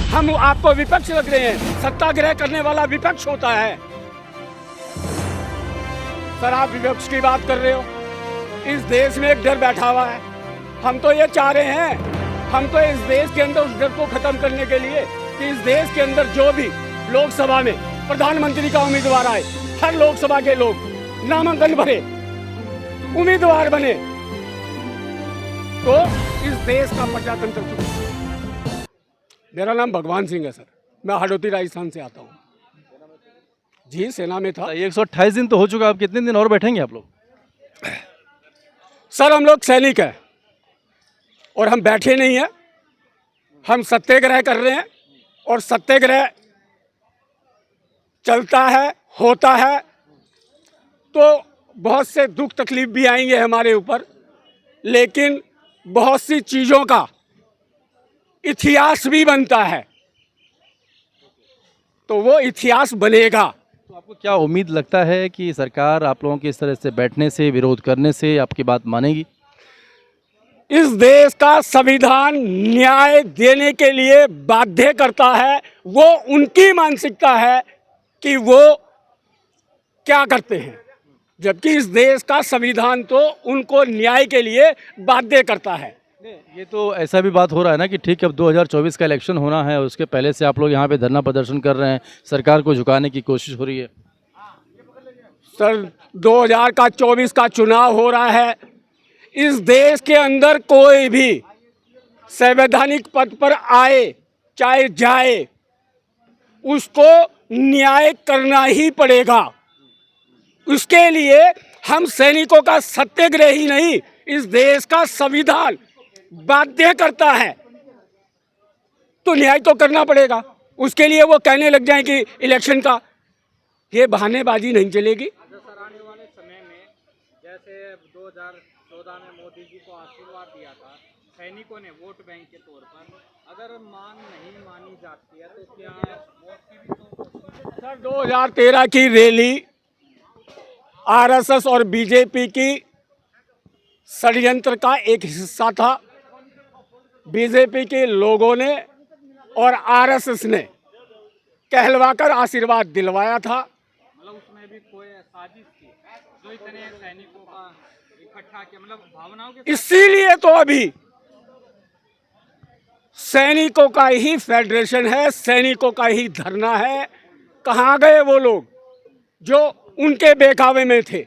हम आपको विपक्ष लग रहे हैं? सत्याग्रह करने वाला विपक्ष होता है। सर, आप विपक्ष की बात कर रहे हो। इस देश में एक डर बैठा हुआ है। हम तो ये चाह रहे हैं, हम तो इस देश के अंदर उस डर को खत्म करने के लिए कि इस देश के अंदर जो भी लोकसभा में प्रधानमंत्री का उम्मीदवार आए, हर लोकसभा के लोग नामांकन भरे, उम्मीदवार बने, तो इस देश का प्रजातंत्र चुने। मेरा नाम भगवान सिंह है सर, मैं हाड़ौती राजस्थान से आता हूँ। जी, सेना में था। 128 दिन तो हो चुका, आप कितने दिन और बैठेंगे आप लोग? सर, हम लोग सैनिक हैं और हम बैठे नहीं हैं, हम सत्याग्रह कर रहे हैं और सत्याग्रह चलता है, होता है तो बहुत से दुख तकलीफ भी आएंगे हमारे ऊपर, लेकिन बहुत सी चीज़ों का इतिहास भी बनता है, तो वो इतिहास बनेगा। तो आपको क्या उम्मीद लगता है कि सरकार आप लोगों के इस तरह से बैठने से, विरोध करने से आपकी बात मानेगी? इस देश का संविधान न्याय देने के लिए बाध्य करता है। वो उनकी मानसिकता है कि वो क्या करते हैं, जबकि इस देश का संविधान तो उनको न्याय के लिए बाध्य करता है। ये तो ऐसा भी बात हो रहा है ना कि ठीक है, अब 2024 का इलेक्शन होना है, उसके पहले से आप लोग यहाँ पे धरना प्रदर्शन कर रहे हैं, सरकार को झुकाने की कोशिश हो रही है। सर, 2024 का चुनाव हो रहा है। इस देश के अंदर कोई भी संवैधानिक पद पर आए चाहे जाए, उसको न्याय करना ही पड़ेगा। उसके लिए हम सैनिकों का सत्याग्रह ही नहीं, इस देश का संविधान बाध्य करता है, तो न्याय तो करना पड़ेगा। उसके लिए वो कहने लग जाए कि इलेक्शन का, ये बहानेबाजी नहीं चलेगी। सर, आने वाले समय में जैसे 2014 में मोदी जी को आशीर्वाद दिया था सैनिकों ने वोट बैंक के तौर पर, अगर मांग नहीं मानी जाती है तो क्या वोट की भी तो? सर, 2013 की रैली आरएसएस और बीजेपी की षड्यंत्र का एक हिस्सा था। बीजेपी के लोगों ने और आरएसएस ने कहलवाकर आशीर्वाद दिलवाया था। मतलब उसमें भी कोई साजिश थी जो इतने सैनिकों का इकट्ठा किया, मतलब भावनाओं के। इसीलिए तो अभी सैनिकों का ही फेडरेशन है, सैनिकों का ही धरना है। कहाँ गए वो लोग जो उनके बहकावे में थे,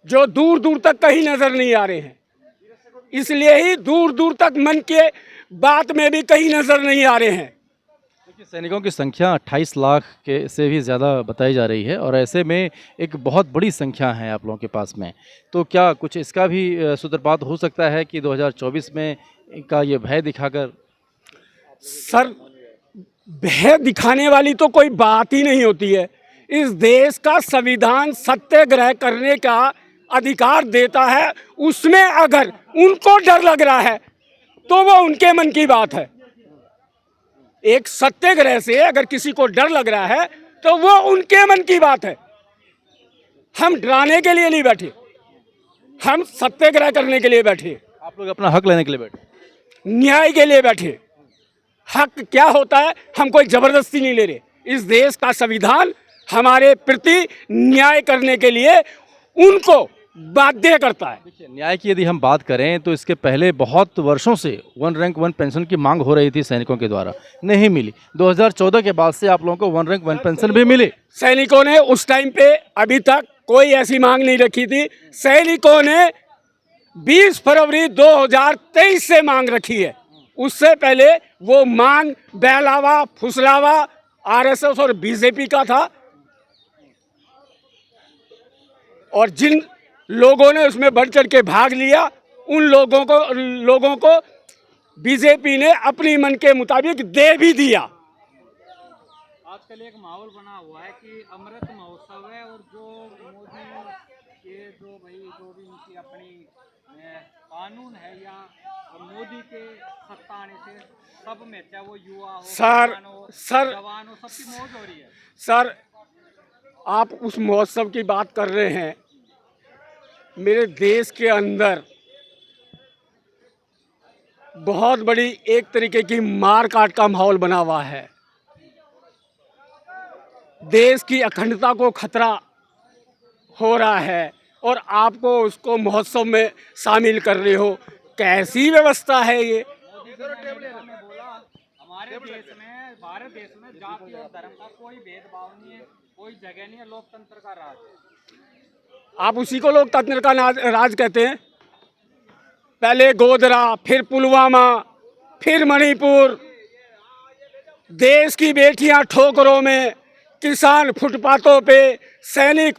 जो दूर दूर तक कहीं नजर नहीं आ रहे हैं? इसलिए ही दूर दूर तक मन के बात में भी कहीं नजर नहीं आ रहे हैं। देखिए, सैनिकों की संख्या 28 लाख के से भी ज़्यादा बताई जा रही है और ऐसे में एक बहुत बड़ी संख्या है आप लोगों के पास में। तो क्या कुछ इसका भी सूत्रपात हो सकता है कि 2024 में का ये भय दिखाकर? सर, भय दिखाने वाली तो कोई बात ही नहीं होती है। इस देश का संविधान सत्याग्रह करने का अधिकार देता है। उसमें अगर उनको डर लग रहा है तो वो उनके मन की बात है। एक सत्याग्रह से अगर किसी को डर लग रहा है तो वो उनके मन की बात है। हम डराने के लिए नहीं बैठे, हम सत्याग्रह करने के लिए बैठे। आप लोग अपना हक लेने के लिए बैठे, न्याय के लिए बैठे। हक क्या होता है, हम कोई जबरदस्ती नहीं ले रहे। इस देश का संविधान हमारे प्रति न्याय करने के लिए उनको बाध्य करता है। देखिए, न्याय की यदि हम बात करें तो इसके पहले बहुत वर्षों से 1 रैंक 1 पेंशन की मांग हो रही थी सैनिकों के द्वारा, नहीं मिली। 2014 के बाद से आप लोगों को 1 रैंक 1 पेंशन भी मिली। सैनिकों ने उस टाइम पे अभी तक कोई ऐसी मांग नहीं रखी थी। सैनिकों ने 20 फरवरी 2023 से मांग रखी है। उससे पहले वो मांग बहलावा फुसलावा आरएसएस और बीजेपी का था, और जिन लोगों ने उसमें बढ़ चढ़ के भाग लिया उन लोगों को बीजेपी ने अपनी मन के मुताबिक दे भी दिया। आजकल एक माहौल बना हुआ है कि अमृत महोत्सव है और जो मोदी के जो भी इनकी अपनी कानून है या मोदी के सत्ता आने से सब में, चाहे वो युवा हो, जवान हो, सबकी मौज हो रही है। सर, आप उस महोत्सव की बात कर रहे हैं। मेरे देश के अंदर बहुत बड़ी एक तरीके की मार काट का माहौल बना हुआ है। देश की अखंडता को खतरा हो रहा है और आपको उसको महोत्सव में शामिल कर रहे हो। कैसी व्यवस्था है ये? मोदी जी ने बोला हमारे देश में, भारत देश में जाति और धर्म का कोई भेदभाव नहीं है, कोई जगह नहीं है, लोकतंत्र का राज है। आप उसी को लोकतंत्र का राज कहते हैं? पहले गोधरा, फिर पुलवामा, फिर मणिपुर, देश की बेटियां ठोकरों में, किसान फुटपाथों पे, सैनिक